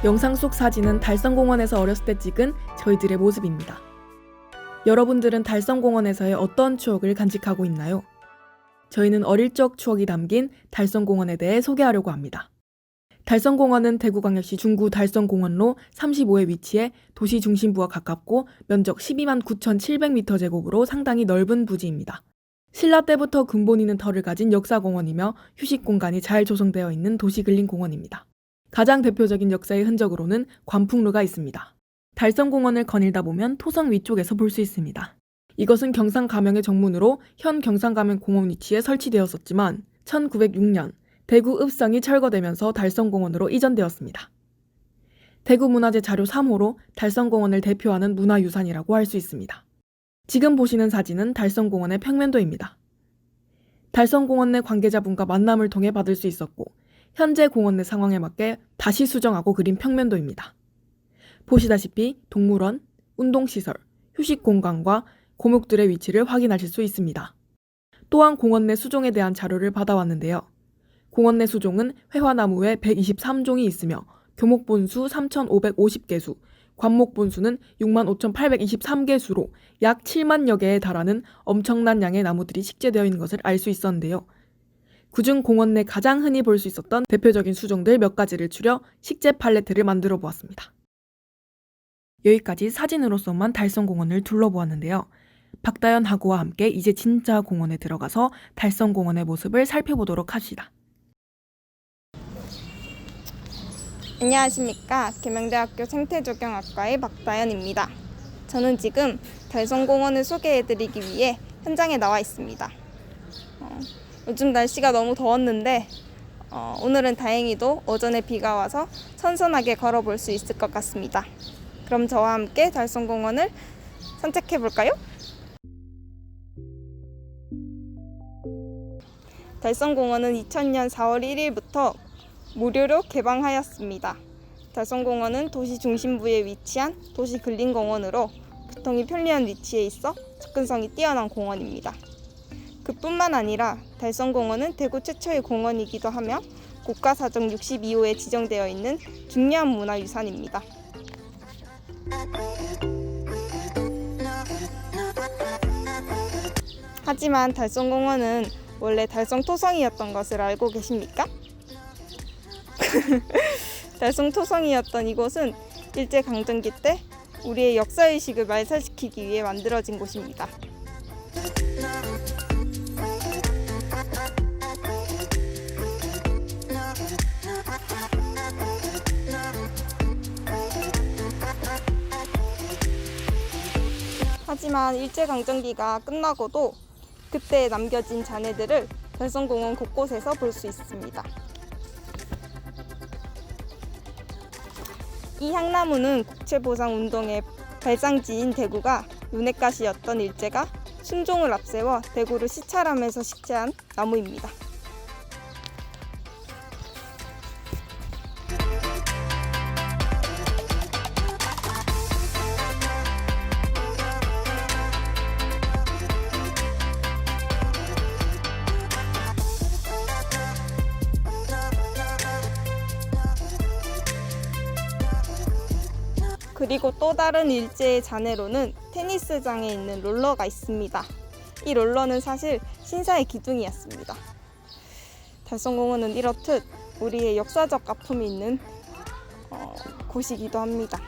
영상 속 사진은 달성공원에서 어렸을 때 찍은 저희들의 모습입니다. 여러분들은 달성공원에서의 어떤 추억을 간직하고 있나요? 저희는 어릴 적 추억이 담긴 달성공원에 대해 소개하려고 합니다. 달성공원은 대구광역시 중구 달성공원로 35에 위치해 도시 중심부와 가깝고 면적 12만 9,700m 제곱으로 상당히 넓은 부지입니다. 신라 때부터 근본 있는 터를 가진 역사공원이며 휴식 공간이 잘 조성되어 있는 도시근린공원입니다. 가장 대표적인 역사의 흔적으로는 관풍루가 있습니다. 달성공원을 거닐다 보면 토성 위쪽에서 볼 수 있습니다. 이것은 경상가명의 정문으로 현 경상가명공원 위치에 설치되었었지만 1906년 대구 읍성이 철거되면서 달성공원으로 이전되었습니다. 대구문화재 자료 3호로 달성공원을 대표하는 문화유산이라고 할 수 있습니다. 지금 보시는 사진은 달성공원의 평면도입니다. 달성공원 내 관계자분과 만남을 통해 받을 수 있었고 현재 공원 내 상황에 맞게 다시 수정하고 그린 평면도입니다. 보시다시피 동물원, 운동시설, 휴식공간과 고목들의 위치를 확인하실 수 있습니다. 또한 공원 내 수종에 대한 자료를 받아왔는데요. 공원 내 수종은 회화나무에 123종이 있으며 교목본수 3,550개수, 관목본수는 65,823개수로 약 7만여 개에 달하는 엄청난 양의 나무들이 식재되어 있는 것을 알 수 있었는데요. 그중 공원 내 가장 흔히 볼 수 있었던 대표적인 수종들 몇 가지를 추려 식재 팔레트를 만들어 보았습니다. 여기까지 사진으로서만 달성공원을 둘러보았는데요. 박다연 하구와 함께 이제 진짜 공원에 들어가서 달성공원의 모습을 살펴보도록 합시다. 안녕하십니까. 계명대학교 생태조경학과의 박다연입니다. 저는 지금 달성공원을 소개해드리기 위해 현장에 나와 있습니다. 요즘 날씨가 너무 더웠는데 오늘은 다행히도 오전에 비가 와서 선선하게 걸어볼 수 있을 것 같습니다. 그럼 저와 함께 달성공원을 산책해볼까요? 달성공원은 2000년 4월 1일부터 무료로 개방하였습니다. 달성공원은 도시 중심부에 위치한 도시근린공원으로 교통이 편리한 위치에 있어 접근성이 뛰어난 공원입니다. 그뿐만 아니라 달성공원은 대구 최초의 공원이기도 하며 국가사정 62호에 지정되어 있는 중요한 문화유산입니다. 하지만 달성공원은 원래 달성토성이었던 것을 알고 계십니까? 달성토성이었던 이곳은 일제강점기 때 우리의 역사의식을 말살시키기 위해 만들어진 곳입니다. 하지만 일제강점기가 끝나고도 그때 남겨진 잔해들을 달성공원 곳곳에서 볼 수 있습니다. 이 향나무는 국채보상운동의 발상지인 대구가 윤회가시였던 일제가 순종을 앞세워 대구를 시찰하면서 식재한 나무입니다. 그리고 또 다른 일제의 잔해로는 테니스장에 있는 롤러가 있습니다. 이 롤러는 사실 신사의 기둥이었습니다. 달성공원은 이렇듯 우리의 역사적 아픔이 있는 곳이기도 합니다.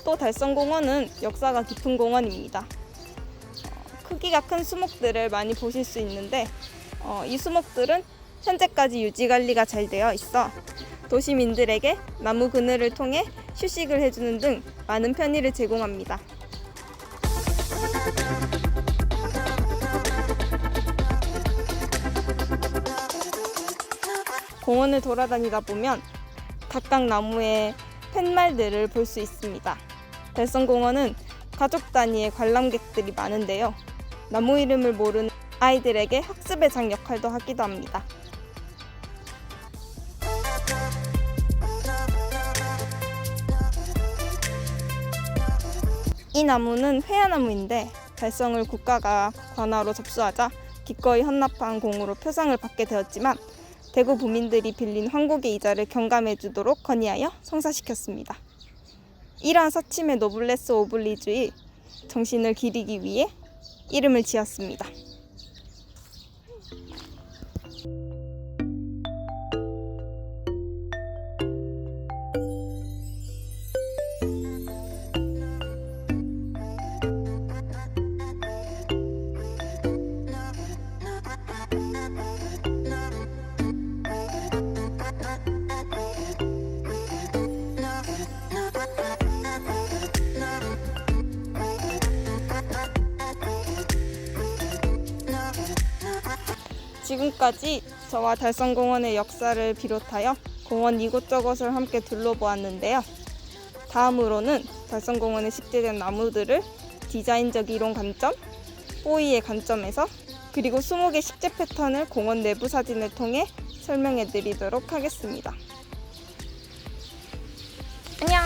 또 달성공원은 역사가 깊은 공원입니다. 크기가 큰 수목들을 많이 보실 수 있는데 이 수목들은 현재까지 유지관리가 잘 되어 있어 도시민들에게 나무 그늘을 통해 휴식을 해주는 등 많은 편의를 제공합니다. 공원을 돌아다니다 보면 각각 나무의 팻말들을 볼 수 있습니다. 달성공원은 가족 단위의 관람객들이 많은데요. 나무 이름을 모르는 아이들에게 학습의 장 역할도 하기도 합니다. 이 나무는 회화나무인데 달성을 국가가 관화로 접수하자 기꺼이 헌납한 공으로 표상을 받게 되었지만 대구 부민들이 빌린 황국의 이자를 경감해주도록 건의하여 성사시켰습니다. 이러한 서침의 노블레스 오블리주의 정신을 기리기 위해 이름을 지었습니다. 지금까지 저와 달성공원의 역사를 비롯하여 공원 이곳저곳을 함께 둘러보았는데요. 다음으로는 달성공원에 식재된 나무들을 디자인적 이론 관점, 뽀이의 관점에서 그리고 20개 식재 패턴을 공원 내부 사진을 통해 설명해 드리도록 하겠습니다. 안녕!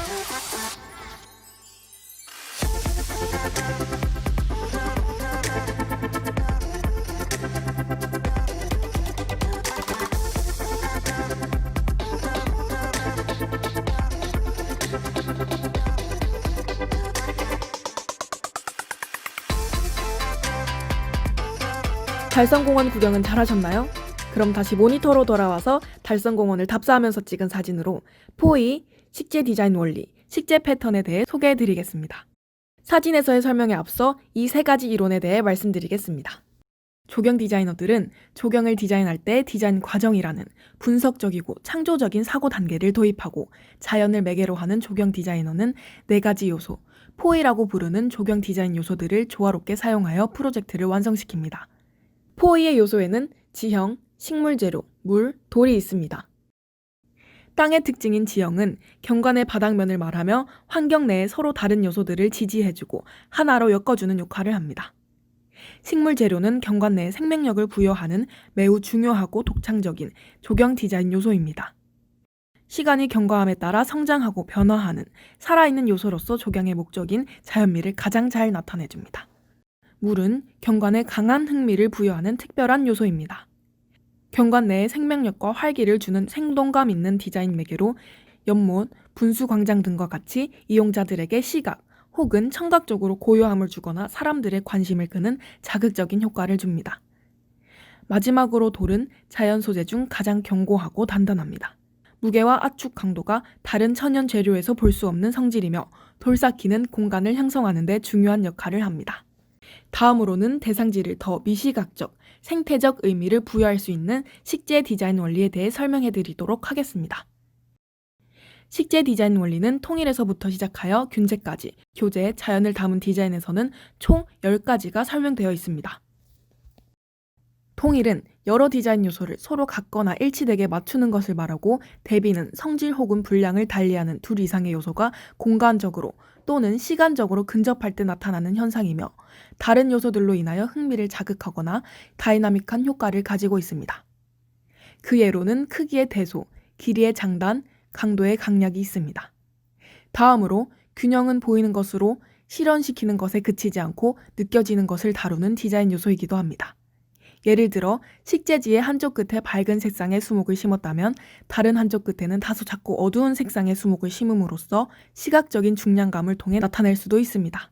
달성공원 구경은 잘하셨나요? 그럼 다시 모니터로 돌아와서 달성공원을 답사하면서 찍은 사진으로 포이, 식재 디자인 원리, 식재 패턴에 대해 소개해드리겠습니다. 사진에서의 설명에 앞서 이 세 가지 이론에 대해 말씀드리겠습니다. 조경 디자이너들은 조경을 디자인할 때 디자인 과정이라는 분석적이고 창조적인 사고 단계를 도입하고 자연을 매개로 하는 조경 디자이너는 4가지 요소, 포이라고 부르는 조경 디자인 요소들을 조화롭게 사용하여 프로젝트를 완성시킵니다. 포이의 요소에는 지형, 식물 재료, 물, 돌이 있습니다. 땅의 특징인 지형은 경관의 바닥면을 말하며 환경 내에 서로 다른 요소들을 지지해주고 하나로 엮어주는 역할을 합니다. 식물 재료는 경관 내에 생명력을 부여하는 매우 중요하고 독창적인 조경 디자인 요소입니다. 시간이 경과함에 따라 성장하고 변화하는 살아있는 요소로서 조경의 목적인 자연미를 가장 잘 나타내줍니다. 물은 경관에 강한 흥미를 부여하는 특별한 요소입니다. 경관 내에 생명력과 활기를 주는 생동감 있는 디자인 매개로 연못, 분수광장 등과 같이 이용자들에게 시각 혹은 청각적으로 고요함을 주거나 사람들의 관심을 끄는 자극적인 효과를 줍니다. 마지막으로 돌은 자연 소재 중 가장 견고하고 단단합니다. 무게와 압축 강도가 다른 천연 재료에서 볼 수 없는 성질이며 돌쌓기는 공간을 형성하는 데 중요한 역할을 합니다. 다음으로는 대상지를 더 미시각적, 생태적 의미를 부여할 수 있는 식재 디자인 원리에 대해 설명해 드리도록 하겠습니다. 식재 디자인 원리는 통일에서부터 시작하여 균제까지, 교재, 자연을 담은 디자인에서는 총 10가지가 설명되어 있습니다. 통일은 여러 디자인 요소를 서로 같거나 일치되게 맞추는 것을 말하고, 대비는 성질 혹은 분량을 달리하는 둘 이상의 요소가 공간적으로 또는 시간적으로 근접할 때 나타나는 현상이며, 다른 요소들로 인하여 흥미를 자극하거나 다이나믹한 효과를 가지고 있습니다. 그 예로는 크기의 대소, 길이의 장단, 강도의 강약이 있습니다. 다음으로 균형은 보이는 것으로 실현시키는 것에 그치지 않고 느껴지는 것을 다루는 디자인 요소이기도 합니다. 예를 들어 식재지의 한쪽 끝에 밝은 색상의 수목을 심었다면 다른 한쪽 끝에는 다소 작고 어두운 색상의 수목을 심음으로써 시각적인 중량감을 통해 나타낼 수도 있습니다.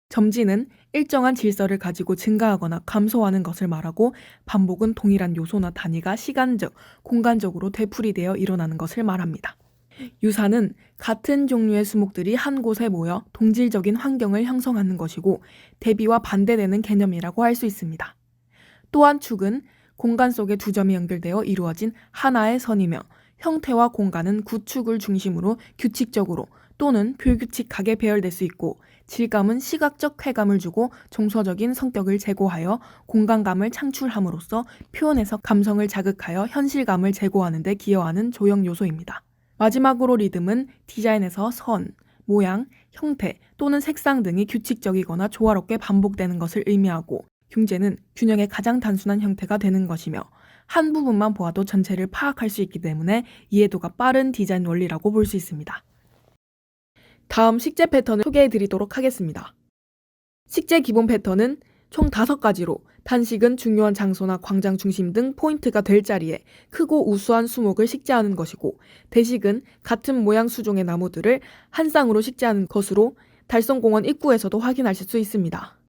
점지는 일정한 질서를 가지고 증가하거나 감소하는 것을 말하고, 반복은 동일한 요소나 단위가 시간적, 공간적으로 되풀이되어 일어나는 것을 말합니다. 유사는 같은 종류의 수목들이 한 곳에 모여 동질적인 환경을 형성하는 것이고, 대비와 반대되는 개념이라고 할 수 있습니다. 또한 축은 공간 속에 두 점이 연결되어 이루어진 하나의 선이며, 형태와 공간은 구축을 중심으로 규칙적으로 또는 불규칙하게 배열될 수 있고, 질감은 시각적 쾌감을 주고 정서적인 성격을 제고하여 공간감을 창출함으로써 표현에서 감성을 자극하여 현실감을 제고하는 데 기여하는 조형 요소입니다. 마지막으로 리듬은 디자인에서 선, 모양, 형태 또는 색상 등이 규칙적이거나 조화롭게 반복되는 것을 의미하고, 균제는 균형의 가장 단순한 형태가 되는 것이며 한 부분만 보아도 전체를 파악할 수 있기 때문에 이해도가 빠른 디자인 원리라고 볼 수 있습니다. 다음 식재 패턴을 소개해 드리도록 하겠습니다. 식재 기본 패턴은 총 5가지로 단식은 중요한 장소나 광장 중심 등 포인트가 될 자리에 크고 우수한 수목을 식재하는 것이고, 대식은 같은 모양 수종의 나무들을 한 쌍으로 식재하는 것으로 달성공원 입구에서도 확인하실 수 있습니다.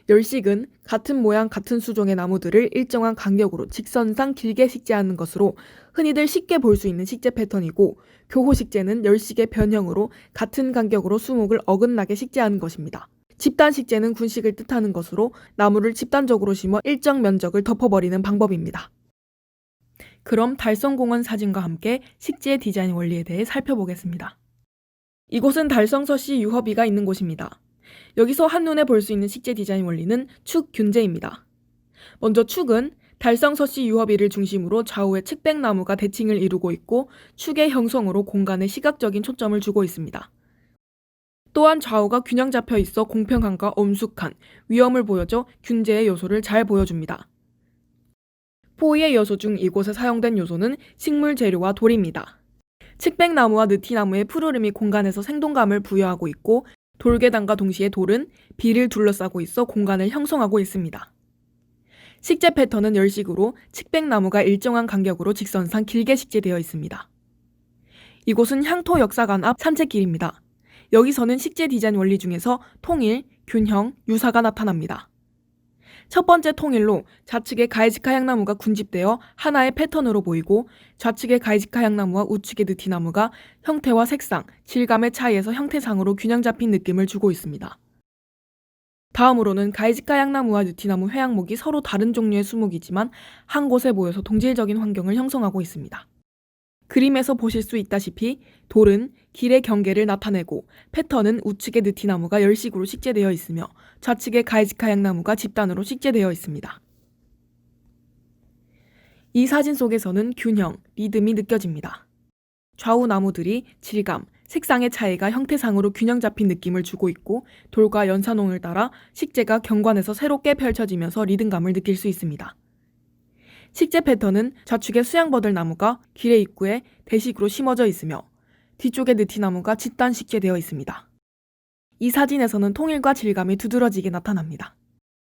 열식은 같은 모양 같은 수종의 나무들을 일정한 간격으로 직선상 길게 식재하는 것으로 흔히들 쉽게 볼 수 있는 식재 패턴이고, 교호식재는 열식의 변형으로 같은 간격으로 수목을 어긋나게 식재하는 것입니다. 집단식재는 군식을 뜻하는 것으로 나무를 집단적으로 심어 일정 면적을 덮어버리는 방법입니다. 그럼 달성공원 사진과 함께 식재 디자인 원리에 대해 살펴보겠습니다. 이곳은 달성서씨 유허비가 있는 곳입니다. 여기서 한눈에 볼 수 있는 식재 디자인 원리는 축 균제입니다. 먼저 축은 달성서씨 유허비를 중심으로 좌우에 측백나무가 대칭을 이루고 있고, 축의 형성으로 공간에 시각적인 초점을 주고 있습니다. 또한 좌우가 균형 잡혀 있어 공평함과 엄숙한, 위험을 보여줘 균제의 요소를 잘 보여줍니다. 포이의 요소 중 이곳에 사용된 요소는 식물 재료와 돌입니다. 측백나무와 느티나무의 푸르름이 공간에서 생동감을 부여하고 있고, 돌계단과 동시에 돌은 비를 둘러싸고 있어 공간을 형성하고 있습니다. 식재 패턴은 열식으로 측백나무가 일정한 간격으로 직선상 길게 식재되어 있습니다. 이곳은 향토 역사관 앞 산책길입니다. 여기서는 식재 디자인 원리 중에서 통일, 균형, 유사가 나타납니다. 첫 번째 통일로 좌측에 가이지카 향나무가 군집되어 하나의 패턴으로 보이고, 좌측의 가이지카 향나무와 우측의 느티나무가 형태와 색상, 질감의 차이에서 형태상으로 균형 잡힌 느낌을 주고 있습니다. 다음으로는 가이지카 향나무와 느티나무 회양목이 서로 다른 종류의 수목이지만 한 곳에 모여서 동질적인 환경을 형성하고 있습니다. 그림에서 보실 수 있다시피 돌은 길의 경계를 나타내고, 패턴은 우측의 느티나무가 열식으로 식재되어 있으며 좌측의 가이지카 향나무가 집단으로 식재되어 있습니다. 이 사진 속에서는 균형, 리듬이 느껴집니다. 좌우 나무들이 질감, 색상의 차이가 형태상으로 균형 잡힌 느낌을 주고 있고, 돌과 연산홍을 따라 식재가 경관에서 새롭게 펼쳐지면서 리듬감을 느낄 수 있습니다. 식재 패턴은 좌측의 수양버들 나무가 길의 입구에 대식으로 심어져 있으며, 뒤쪽의 느티나무가 집단 식재되어 있습니다. 이 사진에서는 통일과 질감이 두드러지게 나타납니다.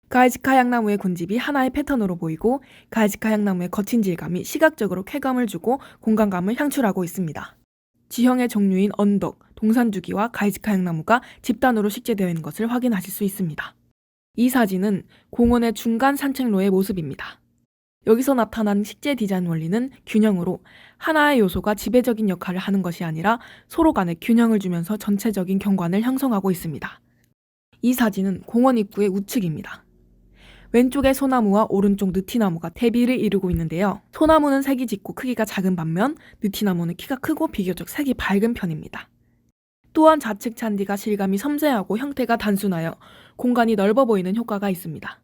가이지카 향나무의 군집이 하나의 패턴으로 보이고, 가이지카 향나무의 거친 질감이 시각적으로 쾌감을 주고 공간감을 향출하고 있습니다. 지형의 종류인 언덕, 동산주기와 가이지카 향나무가 집단으로 식재되어 있는 것을 확인하실 수 있습니다. 이 사진은 공원의 중간 산책로의 모습입니다. 여기서 나타난 식재 디자인 원리는 균형으로 하나의 요소가 지배적인 역할을 하는 것이 아니라 서로 간에 균형을 주면서 전체적인 경관을 형성하고 있습니다. 이 사진은 공원 입구의 우측입니다. 왼쪽의 소나무와 오른쪽 느티나무가 대비를 이루고 있는데요. 소나무는 색이 짙고 크기가 작은 반면 느티나무는 키가 크고 비교적 색이 밝은 편입니다. 또한 좌측 잔디가 실감이 섬세하고 형태가 단순하여 공간이 넓어 보이는 효과가 있습니다.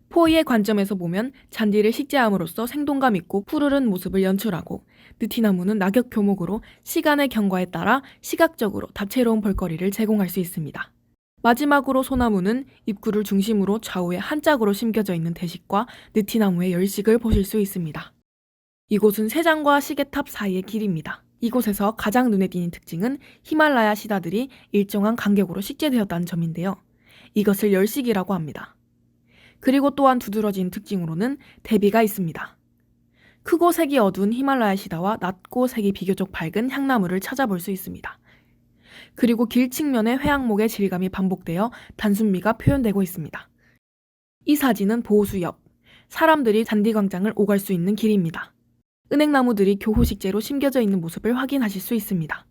포이의 관점에서 보면 잔디를 식재함으로써 생동감 있고 푸르른 모습을 연출하고, 느티나무는 낙엽 교목으로 시간의 경과에 따라 시각적으로 다채로운 볼거리를 제공할 수 있습니다. 마지막으로 소나무는 입구를 중심으로 좌우에 한 짝으로 심겨져 있는 대식과 느티나무의 열식을 보실 수 있습니다. 이곳은 세장과 시계탑 사이의 길입니다. 이곳에서 가장 눈에 띄는 특징은 히말라야 시다들이 일정한 간격으로 식재되었다는 점인데요. 이것을 열식이라고 합니다. 그리고 또한 두드러진 특징으로는 대비가 있습니다. 크고 색이 어두운 히말라야 시다와 낮고 색이 비교적 밝은 향나무를 찾아볼 수 있습니다. 그리고 길 측면에 회양목의 질감이 반복되어 단순미가 표현되고 있습니다. 이 사진은 보호수 옆, 사람들이 잔디광장을 오갈 수 있는 길입니다. 은행나무들이 교호식재로 심겨져 있는 모습을 확인하실 수 있습니다.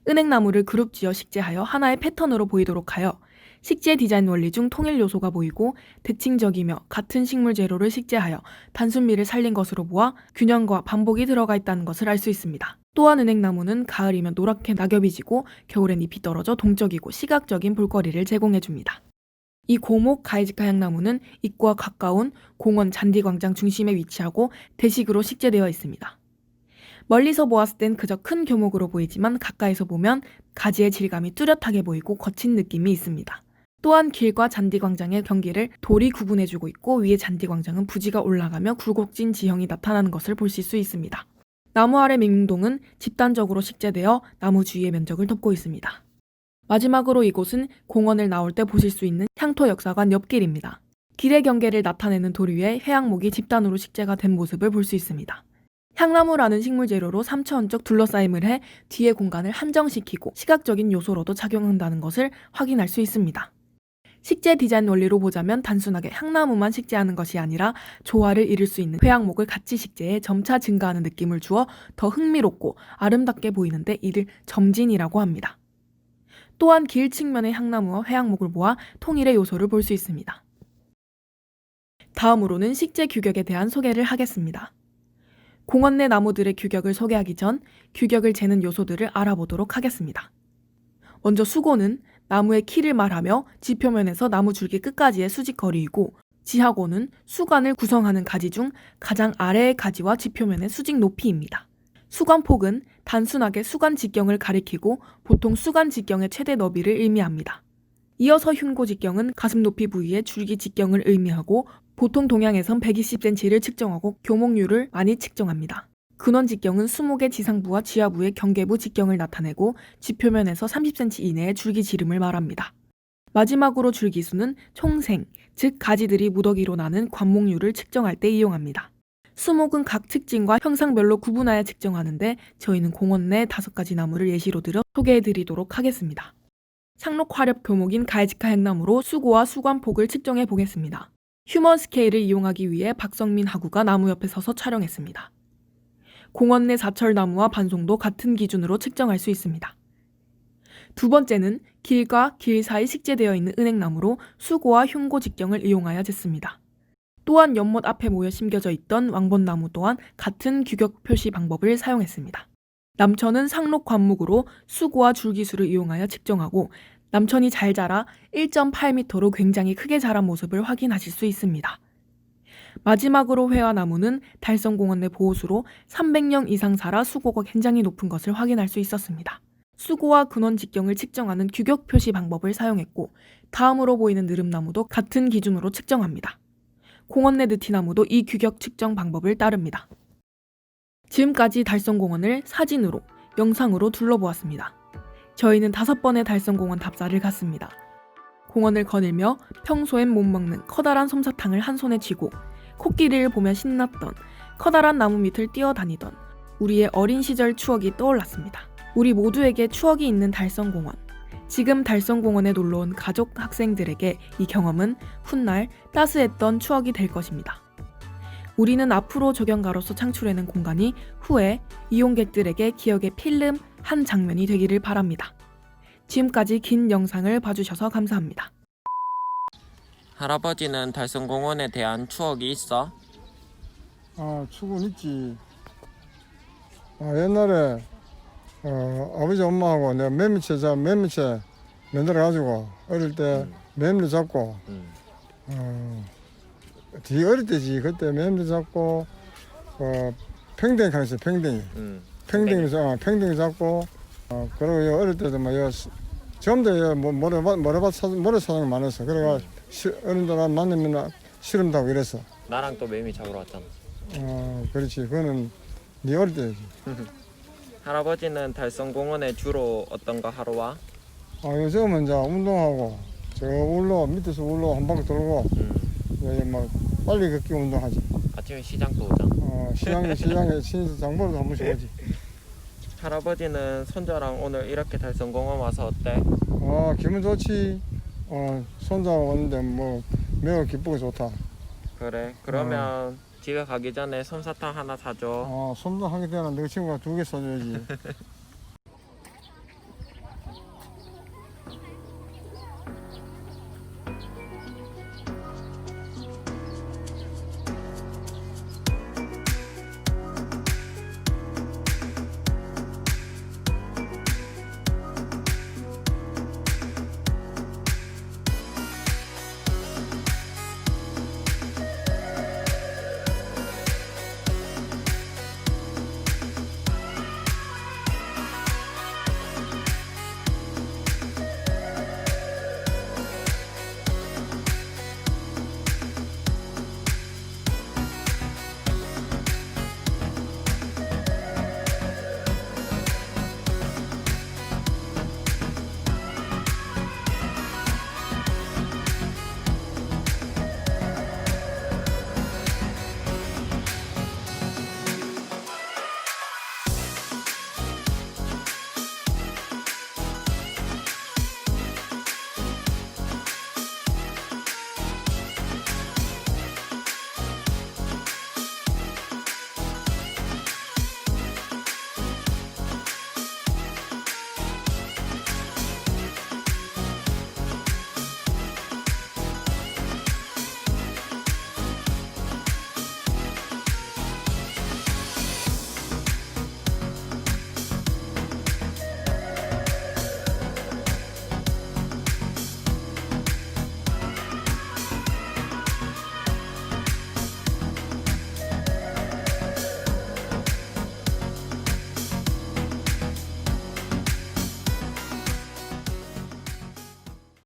은행나무를 그룹지어 식재하여 하나의 패턴으로 보이도록 하여 식재 디자인 원리 중 통일 요소가 보이고, 대칭적이며 같은 식물 재료를 식재하여 단순미를 살린 것으로 보아 균형과 반복이 들어가 있다는 것을 알 수 있습니다. 또한 은행나무는 가을이면 노랗게 낙엽이 지고 겨울엔 잎이 떨어져 동적이고 시각적인 볼거리를 제공해줍니다. 이 고목 가이지카 향나무는 입구와 가까운 공원 잔디광장 중심에 위치하고 대식으로 식재되어 있습니다. 멀리서 보았을 땐 그저 큰 교목으로 보이지만 가까이서 보면 가지의 질감이 뚜렷하게 보이고 거친 느낌이 있습니다. 또한 길과 잔디광장의 경계를 돌이 구분해주고 있고, 위에 잔디광장은 부지가 올라가며 굴곡진 지형이 나타나는 것을 보실 수 있습니다. 나무 아래 맹동은 집단적으로 식재되어 나무 주위의 면적을 덮고 있습니다. 마지막으로 이곳은 공원을 나올 때 보실 수 있는 향토역사관 옆길입니다. 길의 경계를 나타내는 돌 위에 회양목이 집단으로 식재가 된 모습을 볼 수 있습니다. 향나무라는 식물 재료로 3차원적 둘러싸임을 해 뒤의 공간을 한정시키고 시각적인 요소로도 작용한다는 것을 확인할 수 있습니다. 식재 디자인 원리로 보자면 단순하게 향나무만 식재하는 것이 아니라 조화를 이룰 수 있는 회양목을 같이 식재해 점차 증가하는 느낌을 주어 더 흥미롭고 아름답게 보이는데 이를 점진이라고 합니다. 또한 길 측면의 향나무와 회양목을 모아 통일의 요소를 볼 수 있습니다. 다음으로는 식재 규격에 대한 소개를 하겠습니다. 공원 내 나무들의 규격을 소개하기 전 규격을 재는 요소들을 알아보도록 하겠습니다. 먼저 수고는 나무의 키를 말하며 지표면에서 나무 줄기 끝까지의 수직 거리이고, 지하고는 수관을 구성하는 가지 중 가장 아래의 가지와 지표면의 수직 높이입니다. 수관폭은 단순하게 수관 직경을 가리키고 보통 수관 직경의 최대 너비를 의미합니다. 이어서 흉고 직경은 가슴 높이 부위의 줄기 직경을 의미하고 보통 동양에선 120cm를 측정하고 교목률을 많이 측정합니다. 근원 직경은 수목의 지상부와 지하부의 경계부 직경을 나타내고 지표면에서 30cm 이내의 줄기 지름을 말합니다. 마지막으로 줄기수는 총생, 즉 가지들이 무더기로 나는 관목률을 측정할 때 이용합니다. 수목은 각 특징과 형상별로 구분하여 측정하는데 저희는 공원 내 5가지 나무를 예시로 들어 소개해드리도록 하겠습니다. 상록 화렵 교목인 가에지카 향나무로 수고와 수관폭을 측정해 보겠습니다. 휴먼 스케일을 이용하기 위해 박성민 하구가 나무 옆에 서서 촬영했습니다. 공원 내 사철나무와 반송도 같은 기준으로 측정할 수 있습니다. 두 번째는 길과 길 사이 식재되어 있는 은행나무로 수고와 흉고 직경을 이용하여 쟀습니다. 또한 연못 앞에 모여 심겨져 있던 왕벚나무 또한 같은 규격 표시 방법을 사용했습니다. 남천은 상록 관목으로 수고와 줄기수를 이용하여 측정하고 남천이 잘 자라 1.8m로 굉장히 크게 자란 모습을 확인하실 수 있습니다. 마지막으로 회화나무는 달성공원 내 보호수로 300년 이상 자라 수고가 굉장히 높은 것을 확인할 수 있었습니다. 수고와 근원 직경을 측정하는 규격 표시 방법을 사용했고, 다음으로 보이는 느릅나무도 같은 기준으로 측정합니다. 공원 내 느티나무도 이 규격 측정 방법을 따릅니다. 지금까지 달성공원을 사진으로, 영상으로 둘러보았습니다. 저희는 5번의 달성공원 답사를 갔습니다. 공원을 거닐며 평소엔 못 먹는 커다란 솜사탕을 한 손에 쥐고 코끼리를 보며 신났던, 커다란 나무 밑을 뛰어다니던 우리의 어린 시절 추억이 떠올랐습니다. 우리 모두에게 추억이 있는 달성공원. 지금 달성공원에 놀러온 가족, 학생들에게 이 경험은 훗날 따스했던 추억이 될 것입니다. 우리는 앞으로 조경가로서 창출해낸 공간이 후에 이용객들에게 기억의 필름 한 장면이 되기를 바랍니다. 지금까지 긴 영상을 봐주셔서 감사합니다. 할아버지는 달성공원에 대한 추억이 있어? 추구는 있지. 옛날에 아버지 엄마하고 내가 매미채 만들어가지고 어릴 때 매미도 잡고 되게 어릴 때지. 그때 매미도 잡고 팽댕이 하면서 팽댕이 팽댕이 잡고 그리고 어릴 때도 막 전부 모래밭 사장이 많았어. 그래가 어른들 만나면 씨름 타고 이랬어. 나랑 또 매미 잡으러 왔잖아. 그렇지. 그거는 네 어릴 때지. 할아버지는 달성공원에 주로 어떤 거 하러 와? 요즘은 이제 운동하고 저 밑에서 울로 한 바퀴 돌고 여기 막 빨리 걷기 운동하지. 아침에 시장도 오잖아. 시장에 신서 장보러도 한 번씩 오지. 할아버지는 손자랑 오늘 이렇게 달성공원 와서 어때? 기분 좋지. 손자 왔는데 뭐 매우 기쁘고 좋다. 그래. 그러면 집에 가기 전에 솜사탕 하나 사줘. 손자 하게 되면 너 친구가 2개 사줘야지.